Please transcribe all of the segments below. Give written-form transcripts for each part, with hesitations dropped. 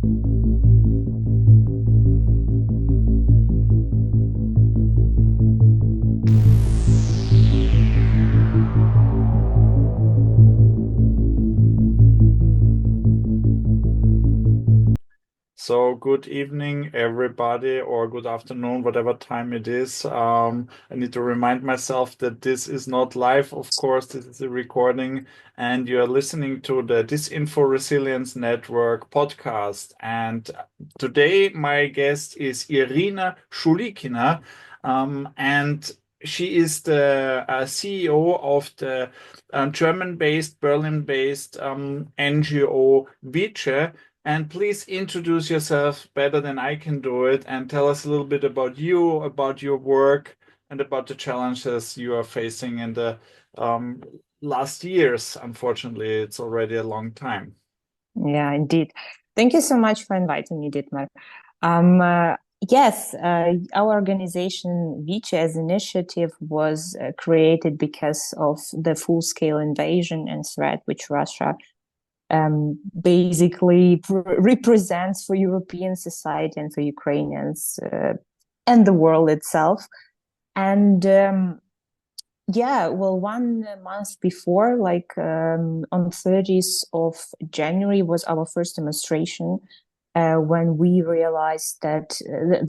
So good evening, everybody, or good afternoon, whatever time it is. I need to remind myself that this is not live, of course, this is a recording, and you're listening to the Disinfo Resilience Network podcast. And today, my guest is Iryna Shulikina, and she is the CEO of the German-based, Berlin-based NGO Vitsche. And please introduce yourself better than I can do it and tell us a little bit about you, about your work, and about the challenges you are facing in the um, last years. Unfortunately, it's already a long time. Yeah, indeed. Thank you so much for inviting me, Dietmar. Yes, our organization, Vitsche as initiative, was created because of the full-scale invasion and threat which Russia basically represents for European society and for Ukrainians and the world itself. And yeah, well, 1 month before, like on 30th of January was our first demonstration when we realized that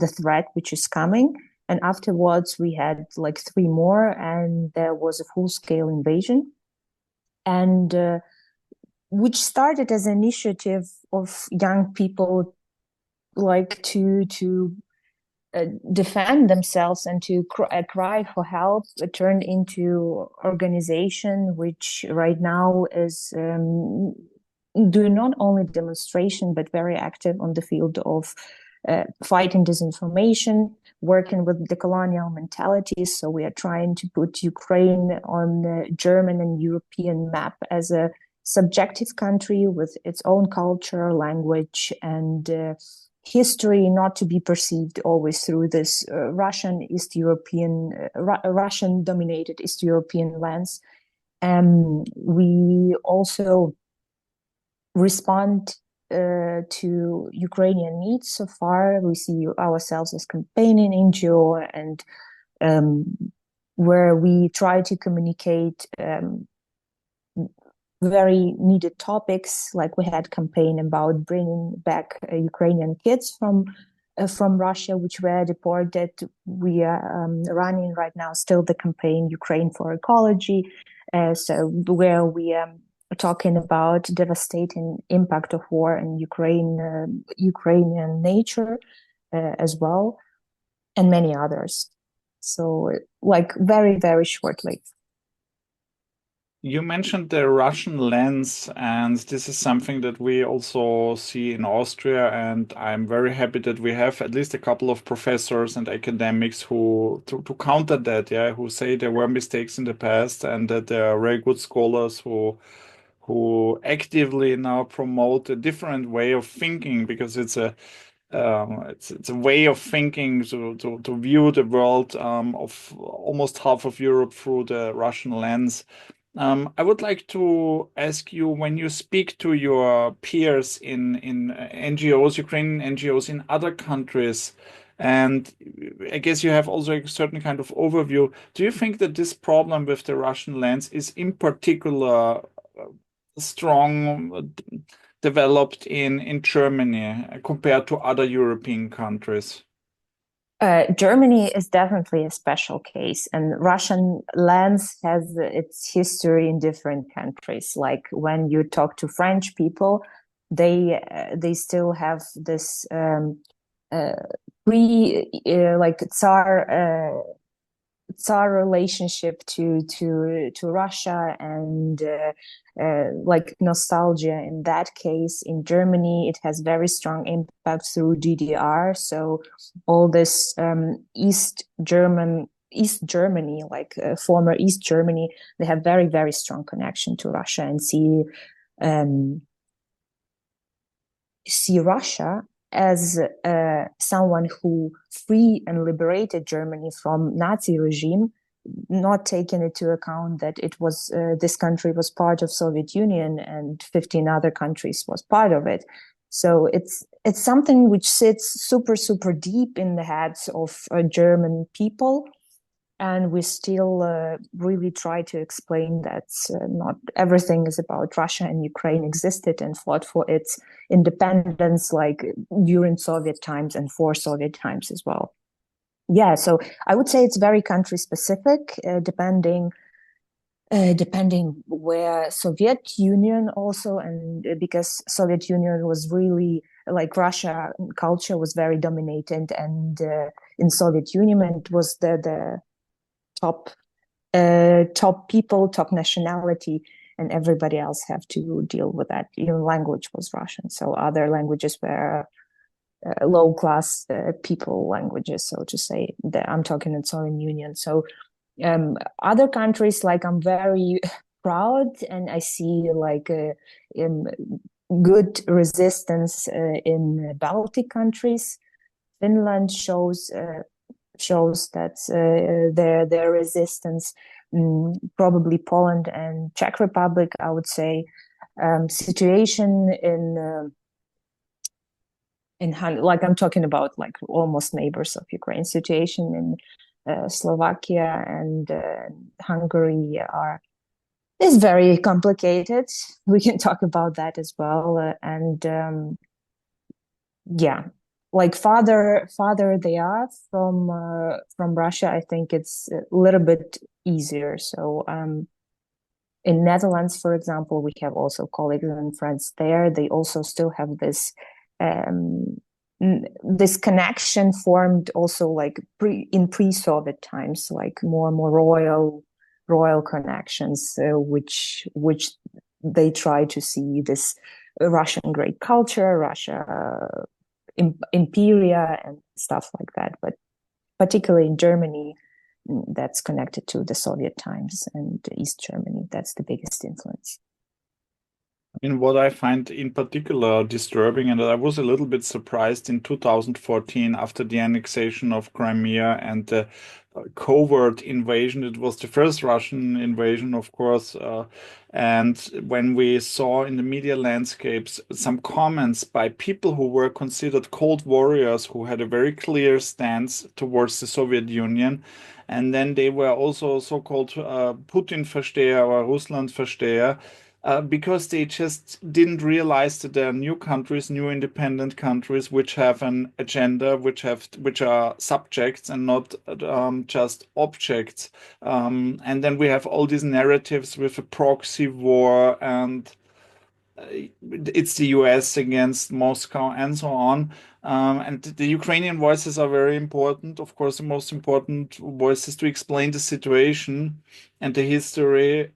the threat which is coming. And afterwards, we had like three more, and there was a full-scale invasion. And which started as an initiative of young people like to defend themselves and to cry for help. It turned into organization which right now is doing not only demonstration but very active on the field of fighting disinformation, working with the colonial mentalities. So we are trying to put Ukraine on the German and European map as a subjective country with its own culture, language, and history, not to be perceived always through this Russian East European, Russian dominated East European lens. We also respond to Ukrainian needs. So far, we see ourselves as campaigning NGO, and where we try to communicate very needed topics, like we had campaign about bringing back Ukrainian kids from Russia, which were deported. We are running right now still the campaign Ukraine for Ecology, so where we are talking about devastating impact of war in Ukrainian nature as well, and many others. So like very, very shortly. You mentioned the Russian lens, and this is something that we also see in Austria. And I'm very happy that we have at least a couple of professors and academics who to counter that, yeah, who say there were mistakes in the past and that there are very good scholars who actively now promote a different way of thinking because it's a way of thinking to view the world of almost half of Europe through the Russian lens. I would like to ask you, when you speak to your peers in NGOs, Ukrainian NGOs in other countries, and I guess you have also a certain kind of overview. Do you think that this problem with the Russian lens is in particular strong developed in Germany compared to other European countries? Germany is definitely a special case, and Russian lens has its history in different countries. Like when you talk to French people, they still have this uh, pre like Tsar relationship to Russia, and like nostalgia. In that case, in Germany, it has very strong impact through DDR. So all this East Germany, like former East Germany, they have very, very strong connection to Russia, and um, see Russia as someone who freed and liberated Germany from Nazi regime, not taking into account that it was this country was part of Soviet Union and 15 other countries was part of it. So it's something which sits super deep in the heads of German people, and we still really try to explain that not everything is about Russia, and Ukraine existed and fought for its independence, like during Soviet times and for Soviet times as well. Yeah, so I would say it's very country specific, depending where Soviet Union also, and because Soviet Union was really like Russia culture was very dominated, and in Soviet Union it was the top top people, top nationality, and everybody else have to deal with that. Even language was Russian, so other languages were low class people languages, so to say. I'm talking in Soviet Union. So other countries, like I'm very proud, and I see like good resistance in Baltic countries. Finland shows that their resistance. Probably Poland and Czech Republic, I would say. Situation in like I'm talking about like almost neighbors of Ukraine. Situation in Slovakia and Hungary is very complicated. We can talk about that as well. And yeah, like farther they are from Russia, I think it's a little bit easier. So in Netherlands, for example, we have also colleagues and friends there. They also still have this um, this connection formed also like pre-Soviet times, like more and more royal connections, which they try to see this Russian great culture, Russia Imperia and stuff like that. But particularly in Germany, that's connected to the Soviet times, and East Germany. That's the biggest influence. In what I find in particular disturbing, and I was a little bit surprised in 2014 after the annexation of Crimea and the covert invasion. It was the first Russian invasion, of course. And when we saw in the media landscapes some comments by people who were considered cold warriors, who had a very clear stance towards the Soviet Union. And then they were also so-called Putin-Versteher or Russland-Versteher, because they just didn't realize that there are new countries, new independent countries, which have an agenda, which are subjects and not just objects. And then we have all these narratives with a proxy war, and it's the US against Moscow and so on. And the Ukrainian voices are very important. Of course, the most important voices to explain the situation and the history.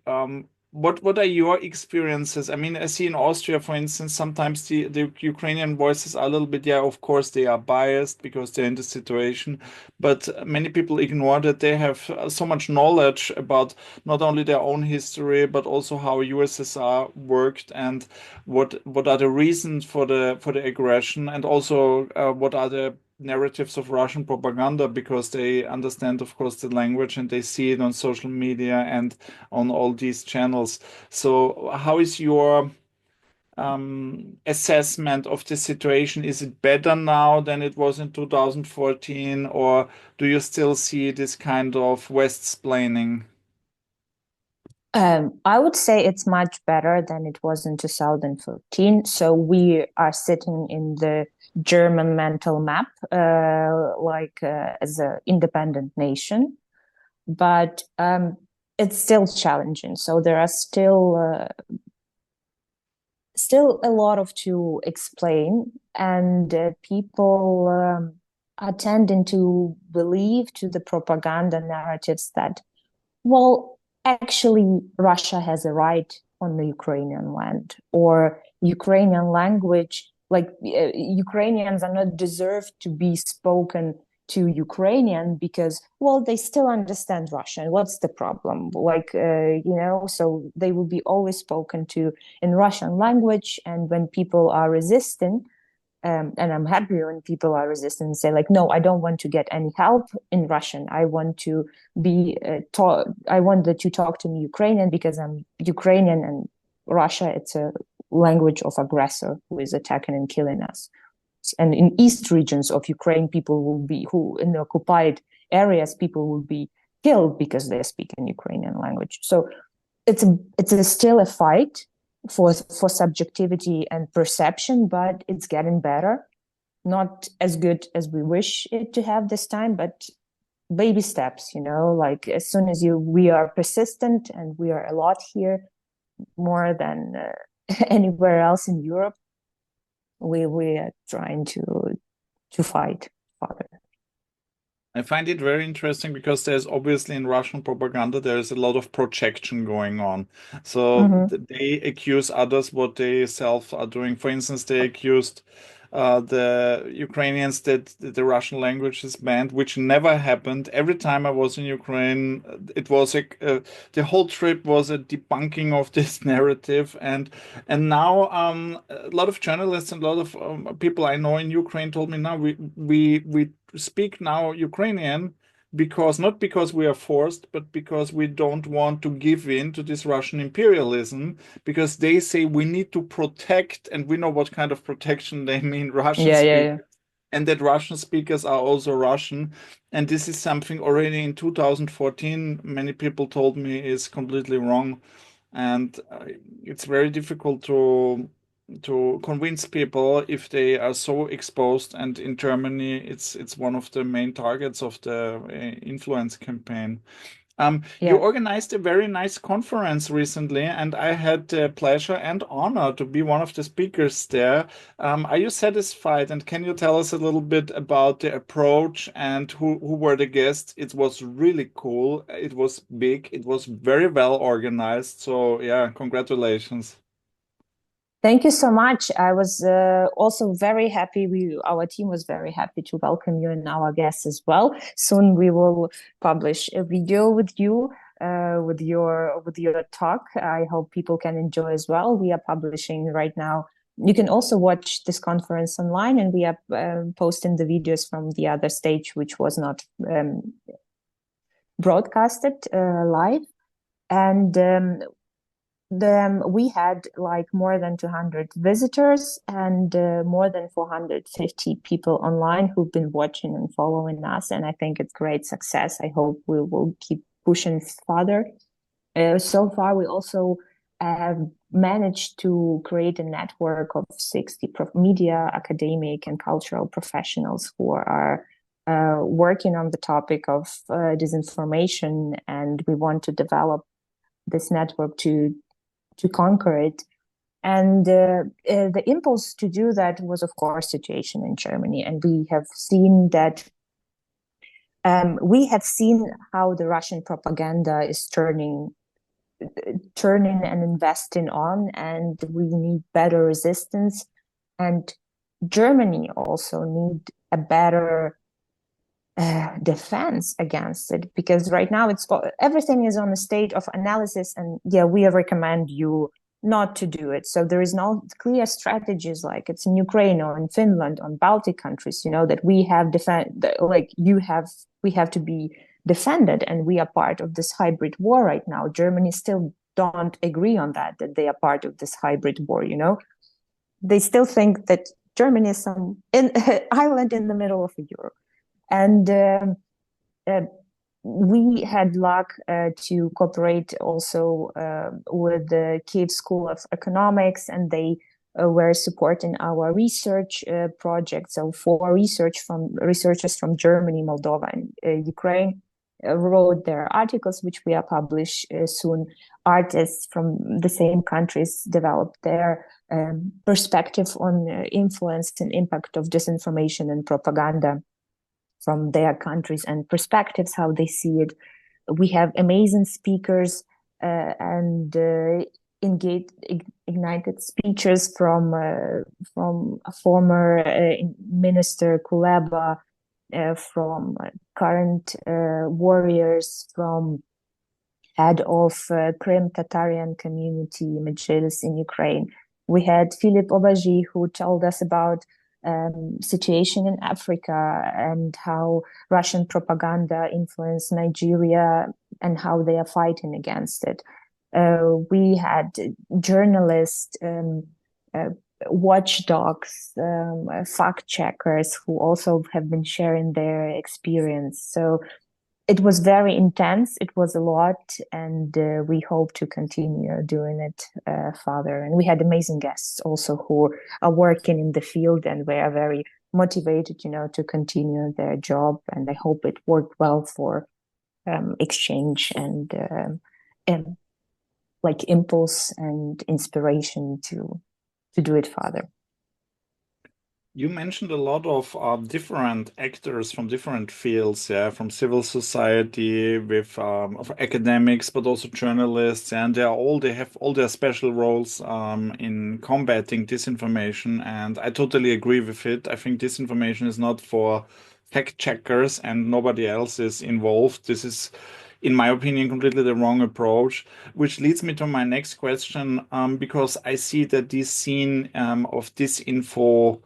What are your experiences? I mean, I see in Austria, for instance, sometimes the Ukrainian voices are a little bit, yeah, of course, they are biased because they're in the situation, but many people ignore that they have so much knowledge about not only their own history, but also how USSR worked and what are the reasons for the aggression, and also what are the narratives of Russian propaganda, because they understand, of course, the language and they see it on social media and on all these channels. So, how is your assessment of the situation? Is it better now than it was in 2014, or do you still see this kind of West-splaining? I would say it's much better than it was in 2014. So we are sitting in the German mental map, as an independent nation, but it's still challenging. So there are still a lot of to explain, and people are tending to believe to the propaganda narratives that, well, actually, Russia has a right on the Ukrainian land, or Ukrainian language, like Ukrainians are not deserved to be spoken to Ukrainian because, well, they still understand Russian. What's the problem? So they will be always spoken to in Russian language. And when people are resisting, and I'm happy when people are resistant and say like, no, I don't want to get any help in Russian. I want to be taught. I want that you talk to me Ukrainian because I'm Ukrainian, and Russia, it's a language of aggressor who is attacking and killing us. And in east regions of Ukraine, who in the occupied areas, people will be killed because they speak in Ukrainian language. So it's still a fight for subjectivity and perception, but it's getting better. Not as good as we wish it to have this time, but baby steps, like as soon as we are persistent, and we are a lot here, more than anywhere else in Europe, we are trying to fight further. I find it very interesting because there's obviously in Russian propaganda, there's a lot of projection going on. So they accuse others what they self are doing. For instance, they accused the Ukrainians that the Russian language is banned, which never happened. Every time I was in Ukraine, it was the whole trip was a debunking of this narrative, and now a lot of journalists and a lot of people I know in Ukraine told me now we speak now Ukrainian because not because we are forced, but because we don't want to give in to this Russian imperialism, because they say we need to protect, and we know what kind of protection they mean, Russian speakers, and that Russian speakers are also Russian. And this is something already in 2014, many people told me is completely wrong. And it's very difficult to convince people if they are so exposed. And in Germany, it's one of the main targets of the influence campaign. You organized a very nice conference recently, and I had the pleasure and honor to be one of the speakers there. Are you satisfied? And can you tell us a little bit about the approach and who were the guests? It was really cool. It was big. It was very well organized. So yeah, congratulations. Thank you so much. I was also very happy. Our team was very happy to welcome you and our guests as well. Soon we will publish a video with you, with your talk. I hope people can enjoy as well. We are publishing right now. You can also watch this conference online, and we are posting the videos from the other stage, which was not broadcasted live. And we had like more than 200 visitors and more than 450 people online who've been watching and following us. And I think it's great success. I hope we will keep pushing further. So far, we also have managed to create a network of 60 media, academic, and cultural professionals who are working on the topic of disinformation. And we want to develop this network to conquer it. And the impulse to do that was, of course, situation in Germany. And we have seen that how the Russian propaganda is turning and investing on, and we need better resistance. And Germany also need a better defense against it, because right now everything is on a state of analysis, and we recommend you not to do it. So there is no clear strategies like it's in Ukraine or in Finland, on Baltic countries, that we have we have to be defended, and we are part of this hybrid war right now. Germany still don't agree on that they are part of this hybrid war. They still think that Germany is some island in the middle of Europe. And we had luck to cooperate also with the Kiev School of Economics, and they were supporting our research project. So 4 researchers from Germany, Moldova, and Ukraine wrote their articles, which we are published soon. Artists from the same countries developed their perspective on influence and impact of disinformation and propaganda from their countries and perspectives, how they see it. We have amazing speakers and ignited speeches from a former minister Kuleba, from current warriors, from head of Krim Tatarian community, Medjlis in Ukraine. We had Philip Obaji, who told us about situation in Africa and how Russian propaganda influenced Nigeria and how they are fighting against it. We had journalists watchdogs, fact checkers who also have been sharing their experience. So it was very intense. It was a lot, and we hope to continue doing it further. And we had amazing guests also who are working in the field, and we are very motivated, to continue their job. And I hope it worked well for exchange and like impulse and inspiration to do it further. You mentioned a lot of different actors from different fields, yeah, from civil society, with of academics, but also journalists, and they have all their special roles in combating disinformation. And I totally agree with it. I think disinformation is not for fact checkers, and nobody else is involved. This is, in my opinion, completely the wrong approach, which leads me to my next question, because I see that this scene of disinfo,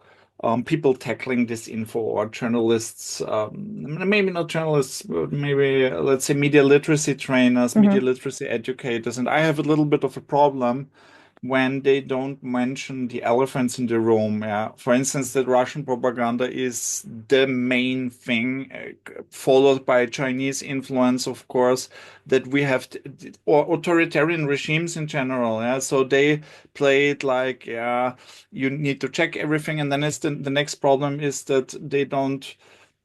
people tackling this info, or journalists, maybe not journalists, but maybe let's say media literacy trainers, media literacy educators. And I have a little bit of a problem when they don't mention the elephants in the room. Yeah. For instance, that Russian propaganda is the main thing, followed by Chinese influence, of course, that we have, or authoritarian regimes in general. Yeah. So they play it like, yeah, you need to check everything. And then the next problem is that they don't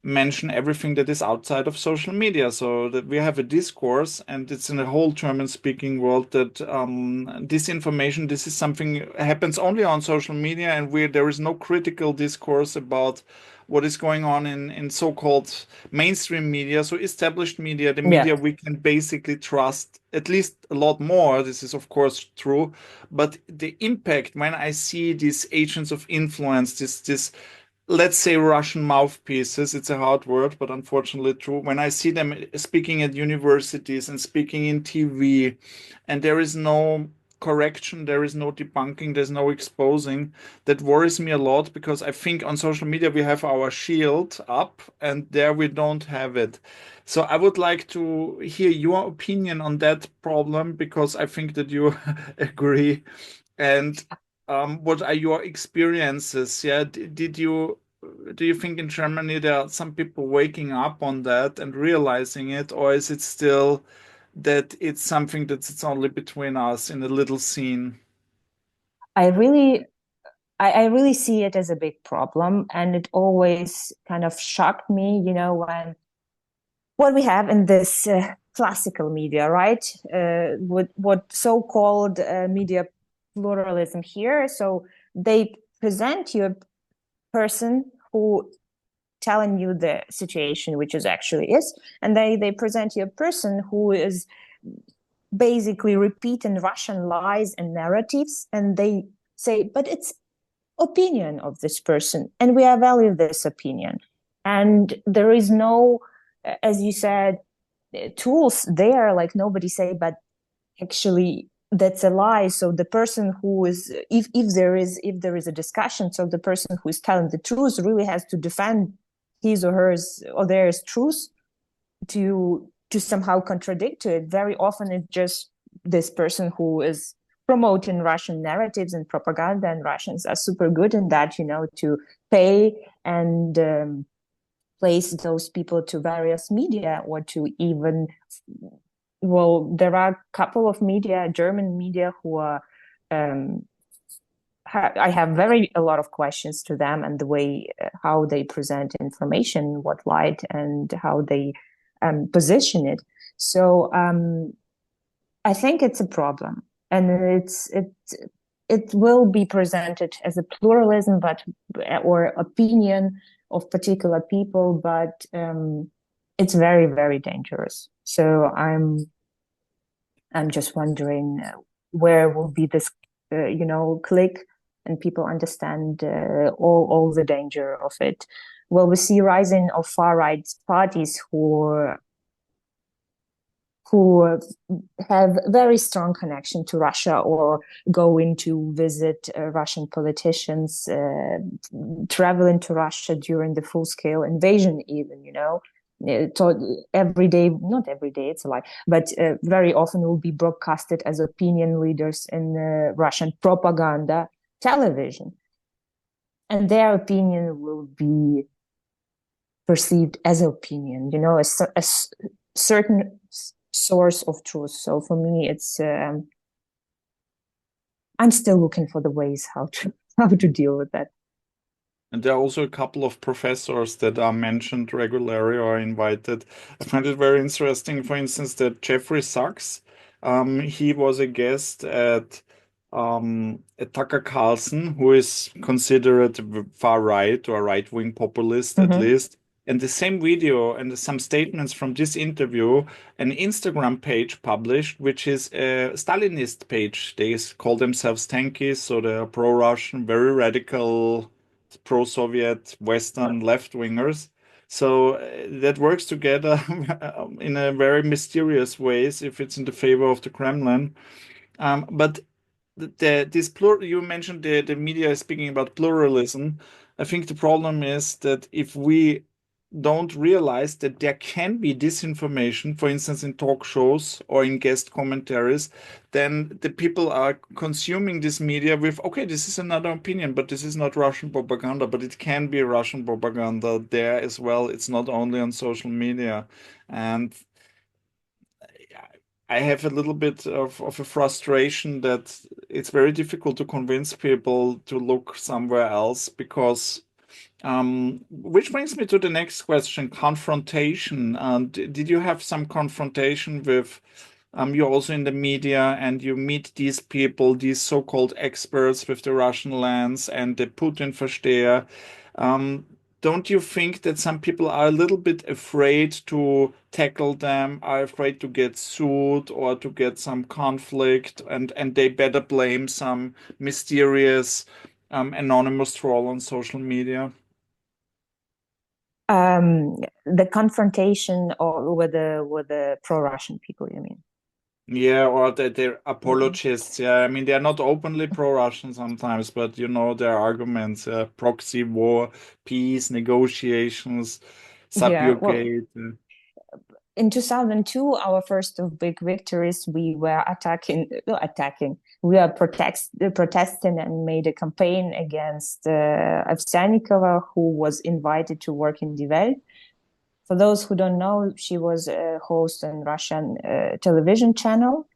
mention everything that is outside of social media, so that we have a discourse, and it's in the whole German speaking world, that disinformation, this is something happens only on social media, and there is no critical discourse about what is going on in so-called mainstream media, so established media, the Yeah. media we can basically trust at least a lot more. This is of course true, but the impact when I see these agents of influence, this let's say Russian mouthpieces, it's a hard word, but unfortunately true. When I see them speaking at universities and speaking in TV, and there is no correction, there is no debunking, there's no exposing, that worries me a lot, because I think on social media we have our shield up, and there we don't have it. So I would like to hear your opinion on that problem, because I think that you agree. And what are your experiences? Yeah, did you do you think in Germany there are some people waking up on that and realizing it, or is it still that it's something that's only between us in a little scene? I really I really see it as a big problem, and it always kind of shocked me, when what we have in this classical media, right? What so-called media pluralism here. So they present you a person who telling you the situation, which is actually is, and they present you a person who is basically repeating Russian lies and narratives, and they say, but it's opinion of this person, and we value this opinion. And there is no, as you said, tools there, like nobody say, but actually that's a lie. So the person who is, if there is a discussion, so the person who is telling the truth really has to defend his or hers or theirs truth to somehow contradict to it. Very often it's just this person who is promoting Russian narratives and propaganda, and Russians are super good in that, to pay and place those people to various media, or to even, well, there are a couple of media, German media, who are I have a lot of questions to them, and the way how they present information, what light, and how they position it. So I think it's a problem, and it will be presented as a pluralism, but or opinion of particular people, but it's very, very dangerous. So I'm just wondering where will be this click, and people understand all the danger of it. Well, we see rising of far right parties who have very strong connection to Russia, or going to visit Russian politicians, traveling to Russia during the full-scale invasion, even, every day, not every day, it's a lie, but very often will be broadcasted as opinion leaders in Russian propaganda, television, and their opinion will be perceived as opinion, a certain source of truth. So for me, it's I'm still looking for the ways how to deal with that. And there are also a couple of professors that are mentioned regularly or invited. I find it very interesting, for instance, that Jeffrey Sachs, he was a guest at Tucker Carlson, who is considered far right or right-wing populist at Mm-hmm. least. And the same video and some statements from this interview, an Instagram page published, which is a Stalinist page. They call themselves tankies, so they are pro-Russian, very radical pro-Soviet Western left-wingers. So that works together in a very mysterious ways if it's in the favor of the Kremlin. But this you mentioned the media is speaking about pluralism. I think the problem is that if we don't realize that there can be disinformation, for instance, in talk shows or in guest commentaries, then the people are consuming this media with, okay, this is another opinion, but this is not Russian propaganda, but it can be Russian propaganda there as well. It's not only on social media. And I have a little bit of a frustration that it's very difficult to convince people to look somewhere else because which brings me to the next question, confrontation. Did you have some confrontation with, you're also in the media and you meet these people, these so-called experts with the Russian lens and the Putin versteher. Um, don't you think that some people are a little bit afraid to tackle them, are afraid to get sued or to get some conflict, and they better blame some mysterious anonymous troll on social media? The confrontation or with the pro-Russian people, you mean? Yeah, or they're Mm. apologists. Yeah, I mean, they're not openly pro-Russian sometimes, but their arguments, proxy war, peace, negotiations, Yeah, well, subjugate. in 2002, our first of big victories, we were we are protesting and made a campaign against Ovsyannikova, who was invited to work in Die Welt. For those who don't know, she was a host on Russian television channel.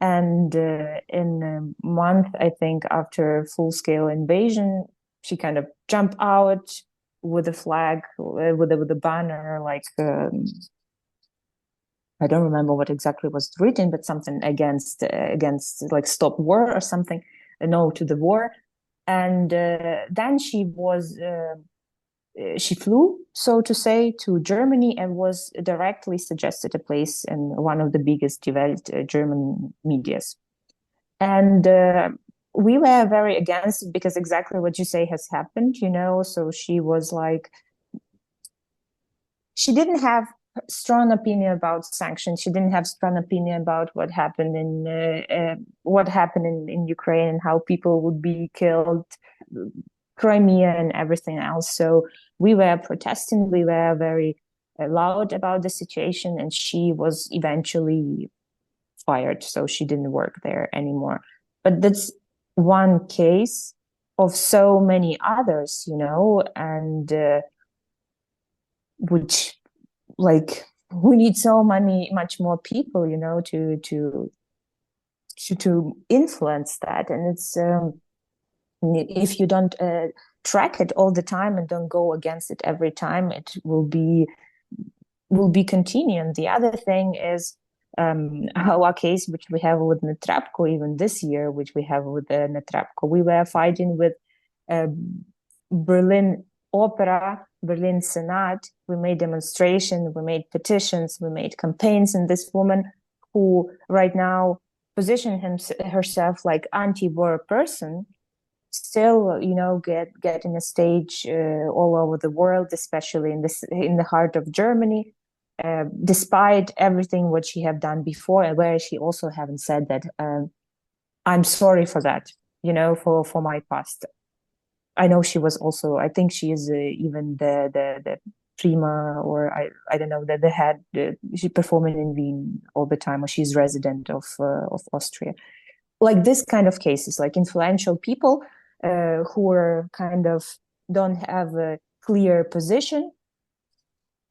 And in a month, I think, after full-scale invasion, she kind of jumped out with a flag, with a banner, like I don't remember what exactly was written, but something against like stop war or something, a no to the war. And then she flew, so to say, to Germany and was directly suggested a place in one of the biggest developed German medias. And we were very against it because exactly what you say has happened, So she was like, she didn't have strong opinion about sanctions. She didn't have strong opinion about what happened in Ukraine and how people would be killed, Crimea and everything else. So we were protesting. We were very loud about the situation, and she was eventually fired. So she didn't work there anymore. But that's one case of so many others, and which like we need so much more people to influence that. And it's if you don't track it all the time and don't go against it every time, it will be continuing. The other thing is our case, which we have with Netrapko, even this year, which we have with Netrapko. We were fighting with uh, Berlin Opera, Berlin Senate. We made demonstrations, we made petitions, we made campaigns, and this woman who right now positioned herself like anti-war person still, getting a stage all over the world, especially in the heart of Germany, despite everything what she have done before, and where she also haven't said that I'm sorry for that, for my past. I know she was also. I think she is even the prima, or I don't know, the head. She performing in Wien all the time, or she's resident of Austria. Like this kind of cases, like influential people who are kind of don't have a clear position.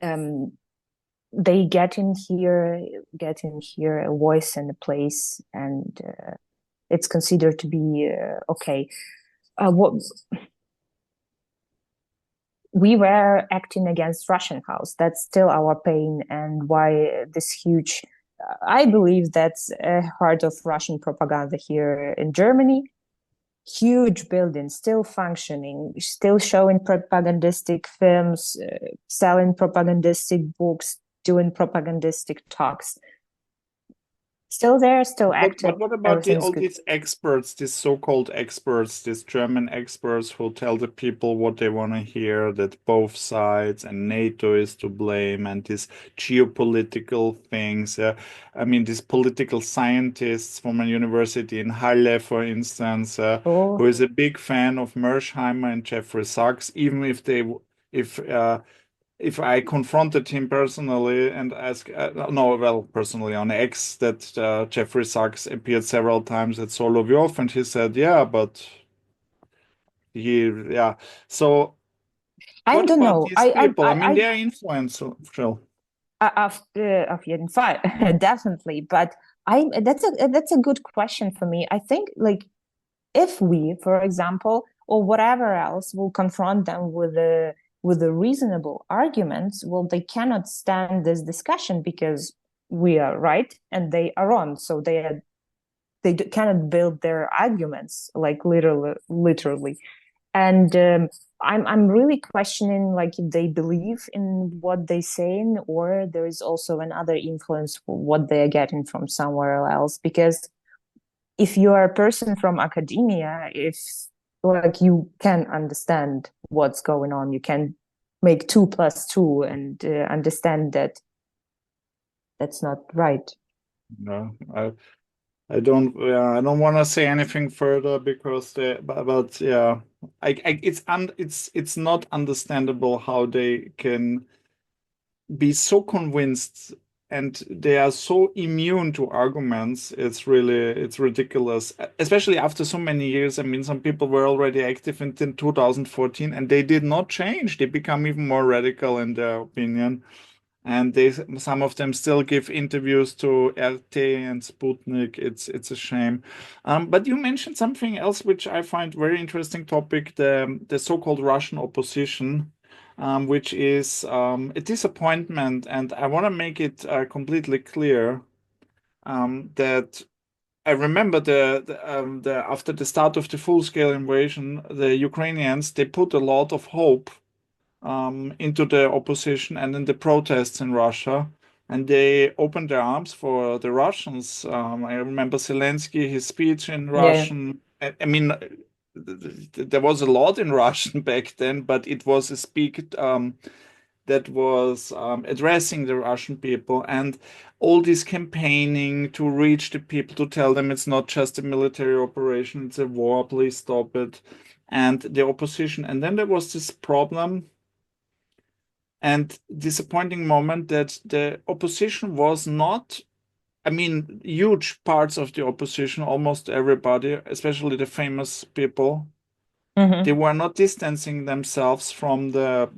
They get in here a voice and a place, and it's considered to be okay. What we were acting against Russian House. That's still our pain, and why this huge. I believe that's a heart of Russian propaganda here in Germany. Huge building, still functioning, still showing propagandistic films, selling propagandistic books, doing propagandistic talks. Still there, still active. But what about Everything's all good. these experts, these so-called experts, these German experts who tell the people what they want to hear, that both sides and NATO is to blame, and these geopolitical things. I mean, these political scientists from a university in Halle, for instance, who Oh, is a big fan of Mersheimer and Jeffrey Sachs, even if I confronted him personally and asked, no, well, personally on X, that Jeffrey Sachs appeared several times at Solovьov, and he said, yeah, but yeah. So, I what don't about know. these people? I mean, they are influential. Of jeden Fall, definitely. But that's a good question for me. I think like if we, for example, or whatever else, will confront them with the reasonable arguments, well, they cannot stand this discussion because we are right and they are wrong. So cannot build their arguments like literally. And I'm really questioning like if they believe in what they saying, or there is also another influence for what they are getting from somewhere else. Because if you are a person from academia, if like you can understand what's going on, you can make 2 plus 2 and understand that that's not right. No, I don't want to say anything further because but yeah, it's not understandable how they can be so convinced and they are so immune to arguments. It's ridiculous, especially after so many years. I mean, some people were already active in 2014 and they did not change. They become even more radical in their opinion. And some of them still give interviews to RT and Sputnik. It's a shame. But you mentioned something else which I find very interesting topic, the so-called Russian opposition, which is a disappointment. And I want to make it completely clear that I remember the after the start of the full-scale invasion, the Ukrainians they put a lot of hope into the opposition and in the protests in Russia. And they opened their arms for the Russians. I remember Zelensky, his speech in Yeah. Russian. I mean, there was a lot in Russian back then, but it was a speak that was addressing the Russian people and all this campaigning to reach the people, to tell them it's not just a military operation, it's a war, please stop it. And the opposition. And then there was this problem and disappointing moment that the opposition was not, I mean, huge parts of the opposition, almost everybody, especially the famous people, they Mm-hmm. were not distancing themselves from the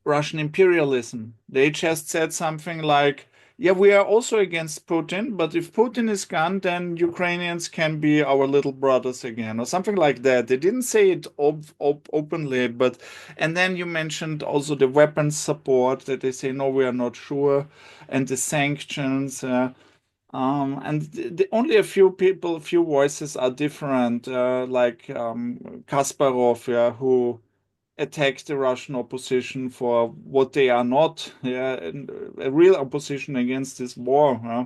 Russian imperialism. They just said something like, yeah, we are also against Putin, but if Putin is gone, then Ukrainians can be our little brothers again, or something like that. They didn't say it openly, but, and then you mentioned also the weapons support that they say, no, we are not sure, and the sanctions. And only a few people, a few voices are different, like Kasparov, yeah, who attack the Russian opposition for what they are not, yeah, a real opposition against this war. Yeah.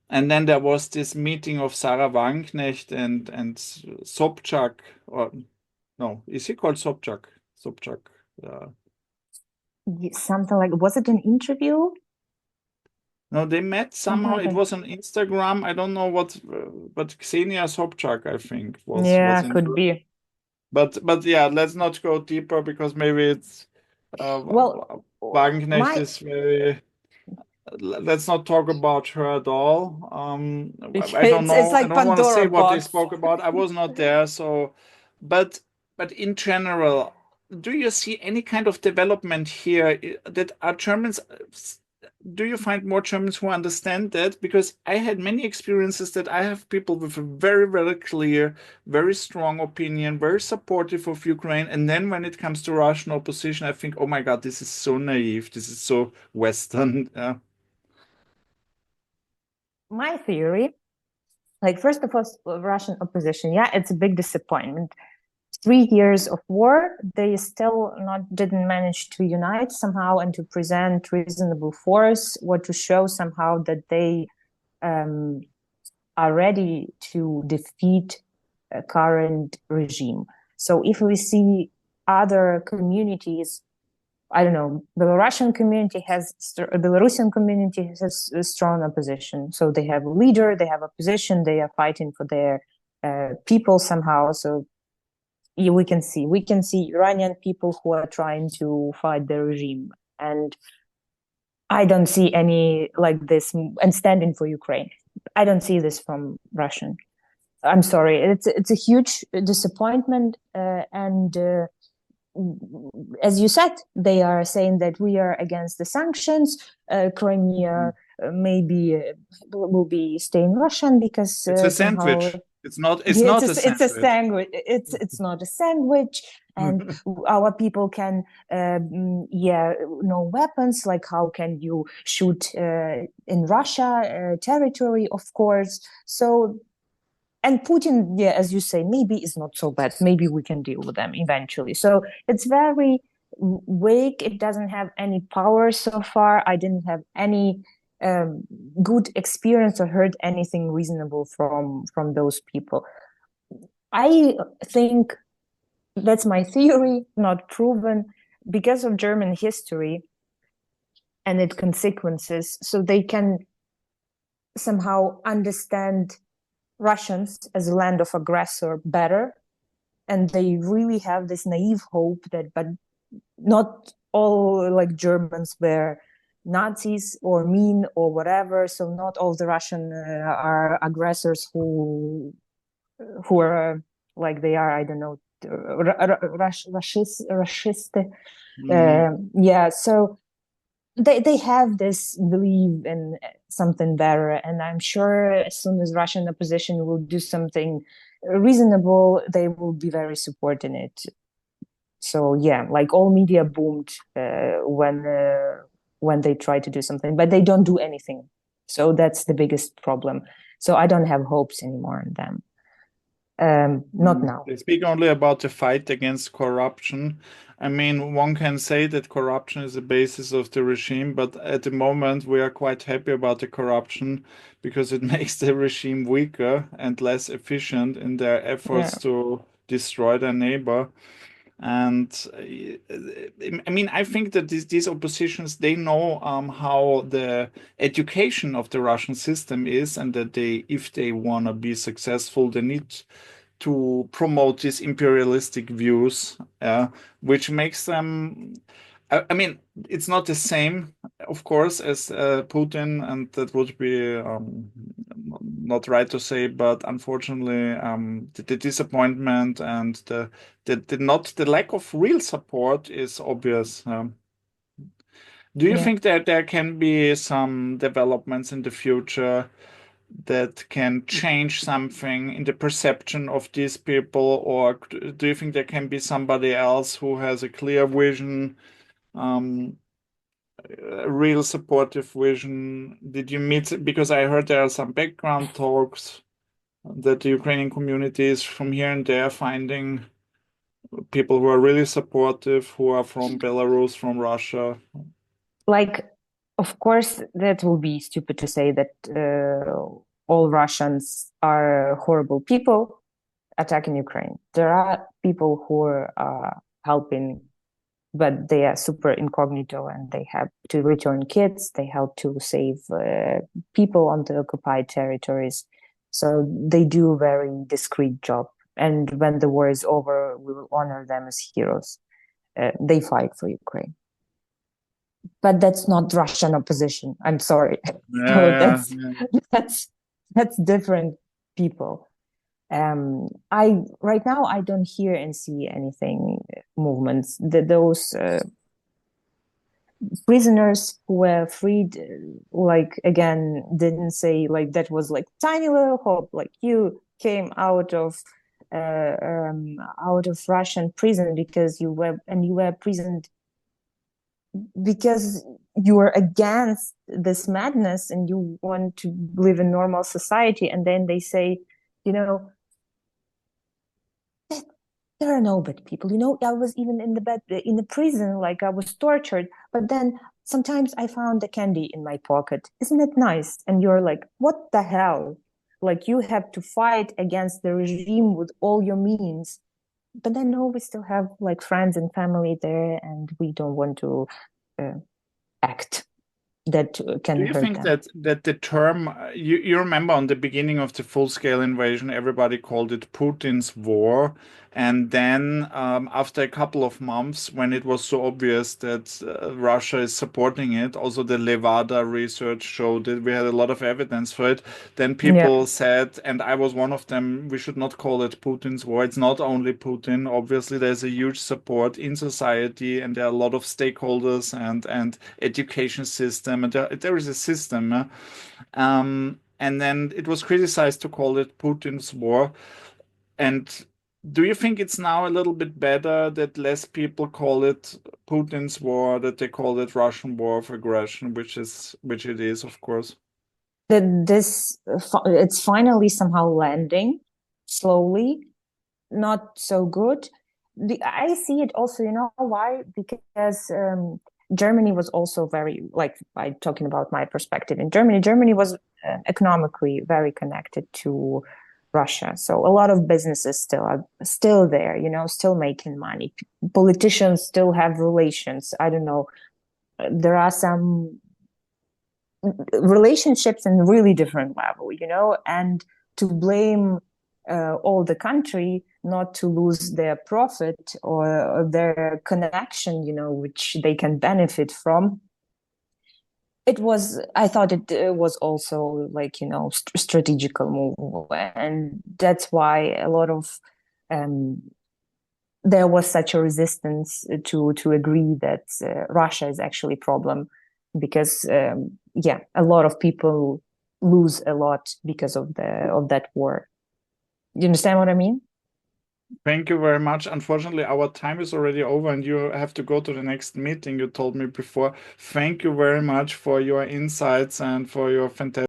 And then there was this meeting of Sarah Wagenknecht and Sobchak, or no, is he called Sobchak? Sobchak. Uh, Something like, was it an interview? no, they met Something somehow. like It that. was on Instagram. I don't know what, but Ksenia Sobchak, I think, was Yeah, in. could be. But yeah, let's not go deeper because maybe it's Well, Wagenknecht my is very. Let's not talk about her at all. I don't it's know. I like don't want to say Pandora what they box. spoke about. I was not there, so but in general, do you see any kind of development here that are Germans? Do you find more Germans who understand that? Because I had many experiences that I have people with a very, very clear, very strong opinion, very supportive of Ukraine. And then when it comes to Russian opposition, I think, oh my God, this is so naive. This is so Western. My theory, like first of all, Russian opposition, yeah, it's a big disappointment. 3 years of war, they still not didn't manage to unite somehow and to present reasonable force or to show somehow that they um, are ready to defeat a current regime. So if we see other communities, I don't know, Belarusian community Belarusian community has a strong opposition. So they have a leader, they have opposition, they are fighting for their people somehow. So yeah, we can see Iranian people who are trying to fight the regime, and I don't see any like this and standing for Ukraine. I don't see this from Russian. I'm sorry, it's a huge disappointment, and as you said, they are saying that we are against the sanctions. Crimea maybe will be staying Russian because It's a somehow sandwich. It's yeah, not a it's a sandwich. sandwich. It's not a sandwich, and our people can yeah, no weapons. Like how can you shoot in Russia territory? Of course. So and Putin, yeah, as you say, maybe is not so bad. Maybe we can deal with them eventually. So it's very vague. It doesn't have any power so far. I didn't have any good experience or heard anything reasonable from those people. I think that's my theory, not proven, because of German history and its consequences. So they can somehow understand Russians as a land of aggressor better. And they really have this naive hope that, but not all like Germans were Nazis or mean or whatever. So not all the Russian are aggressors who are like they are, I don't know, racist. Yeah, so they have this belief in something better, and I'm sure as soon as Russian opposition will do something reasonable, they will be very supporting it. So yeah, like all media boomed when they try to do something, but they don't do anything. So that's the biggest problem. So I don't have hopes anymore in them. Not now. They speak only about the fight against corruption. I mean, one can say that corruption is the basis of the regime, but at the moment we are quite happy about the corruption because it makes the regime weaker and less efficient in their efforts Yeah. to destroy their neighbor. And I mean, I think that these oppositions, they know how the education of the Russian system is, and that if they want to be successful, they need to promote these imperialistic views, which makes them. I mean, it's not the same, of course, as Putin, and that would be not right to say, but unfortunately, the disappointment and the lack of real support is obvious. Do you Yeah. think that there can be some developments in the future that can change something in the perception of these people, or do you think there can be somebody else who has a clear vision, um, a real supportive vision? Did you meet? Because I heard there are some background talks that the Ukrainian community is from here and there finding people who are really supportive, who are from Belarus, from Russia. Like, of course, that will be stupid to say that all Russians are horrible people attacking Ukraine. There are people who are helping, but they are super incognito and they have to return kids. They help to save people on the occupied territories. So they do a very discreet job. And when the war is over, we will honor them as heroes. They fight for Ukraine. But that's not Russian opposition. I'm sorry. So Yeah, that's yeah. that's that's different people. I right now I don't hear and see anything movements. Those prisoners who were freed, like again, didn't say like that was like tiny little hope. Like you came out of Russian prison because you were prisoned because you were against this madness and you want to live in normal society. And then they say, you know, there are no bad people. I was even in the prison, like I was tortured, but then sometimes I found a candy in my pocket. Isn't it nice? And you're like, what the hell? Like you have to fight against the regime with all your means. But then no, we still have like friends and family there, and we don't want to uh, act that Do can you hurt think them. that the term you remember on the beginning of the full-scale invasion, everybody called it Putin's war, and then after a couple of months, when it was so obvious that Russia is supporting it, also the Levada research showed it. We had a lot of evidence for it. Then Yeah. people said, and I was one of them, we should not call it Putin's war. It's not only Putin. Obviously, there's a huge support in society, and there are a lot of stakeholders and education system, and there is a system. And then it was criticized to call it Putin's war. And do you think it's now a little bit better that less people call it Putin's war, that they call it Russian war of aggression, which it is, of course? That it's finally somehow landing slowly, not so good. I see it also, you know why? Because Germany was also very, like, by talking about my perspective in Germany, Germany was economically very connected to Russia. So a lot of businesses still are still there, still making money. Politicians still have relations. I don't know. There are some relationships in really different level, and to blame all the country not to lose their profit or their connection, which they can benefit from. I thought it was also like, strategical move. And that's why a lot of, um, there was such a resistance to agree that Russia is actually a problem because yeah, a lot of people lose a lot because of that war. You understand what I mean? Thank you very much. Unfortunately, our time is already over and you have to go to the next meeting, you told me before. Thank you very much for your insights and for your fantastic